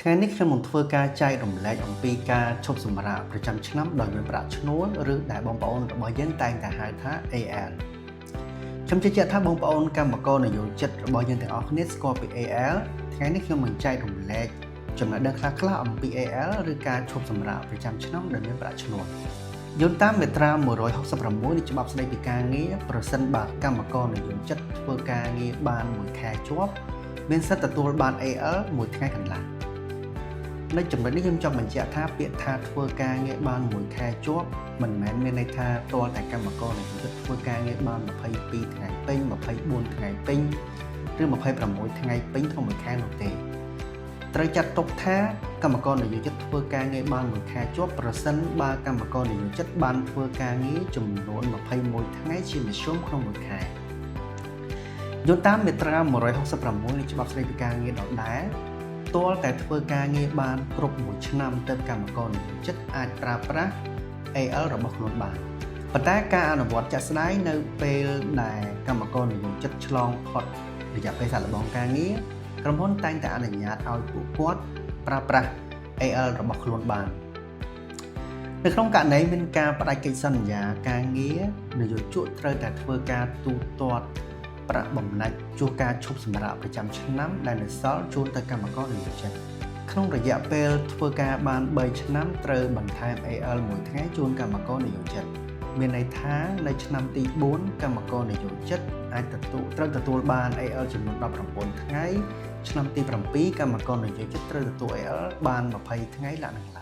ថ្ងៃនេះខ្ញុំនឹងធ្វើការចែករំលែកអំពីការឈប់សម្រាកប្រចាំឆ្នាំដោយមានប្រាក់ឈ្នួលឬដែលបងប្អូនរបស់យើងតែងតែហៅថា AL ខ្ញុំជឿជាក់ថាបងប្អូនកម្មករនយោជិតរបស់យើងទាំងអស់គ្នាស្គាល់ពី AL ថ្ងៃនេះខ្ញុំនឹងចែករំលែកចំណេះដឹងខ្លះៗអំពី AL ឬការឈប់សម្រាកប្រចាំឆ្នាំដោយមានប្រាក់ឈ្នួលយោងតាមមាត្រា166នៃច្បាប់ស្តីពីការងារប្រសិនបើកម្មករនយោជិតធ្វើការងារបាន1ខែជាប់មានសិទ្ធិទទួលបាន AL 1ថ្ងៃកន្លះនៅចំណុចនេះខ្ញុំចង់បញ្ជាក់ថាពាក្យថាធ្វើការងារបាន1ខែជាប់មិនមែនមានន័យថាទាល់តែកម្មករនយោជិតធ្វើការងារបាន22ថ្ងៃពេញ24ថ្ងៃពេញឬ26ថ្ងៃពេញក្នុងមួយខែនោះទេត្រូវចាត់ទុកថាកម្មករនយោជិតធ្វើការងារបាន1ខែជាប់ប្រសិនបើកម្មករនយោជិតបានធ្វើការងារចំនួន21ថ្ងៃជាមធ្យមក្នុងមួយខែយោងតាមមាត្រា166នៃច្បាប់ស្តីពីការងារដដែលទាល់តែធ្វើការងារបានគ្រប់1ឆ្នាំទើបកម្មករនយោជិតអាចប្រើប្រាស់ AL របស់ខ្លួនបានប៉ុន្តែការអនុវត្តជាក់ស្ដែងនៅពេលដែលកម្មករនយោជិតឆ្លងផុតរយៈពេលសាកល្បងការងារក្រុមហ៊ុនតែងតែអនុញ្ញាតឲ្យពួកគាត់ប្រើប្រាស់ AL របស់ខ្លួនបាននៅក្នុងករណីមានការបដិកិច្ចសន្យាការងារនយោជកត្រូវតែធ្វើការទូទាត់ប្រាក់បំណាច់ជួសការឈប់សម្រាកប្រចាំឆ្នាំដែលនៅសល់ជូនទៅកម្មករនយោជិតក្នុងរយៈពេលធ្វើការបាន3ឆ្នាំត្រូវបន្ថែម AL 1ថ្ងៃជូនកម្មករនយោជិតមានន័យថានៅឆ្នាំទី4កម្មករនយោជិតអាចត្រូវទទួលបាន AL ចំនួន19ថ្ងៃឆ្នាំទី7កម្មករនយោជិតត្រូវទទួល AL បាន20ថ្ងៃឡើងឡើង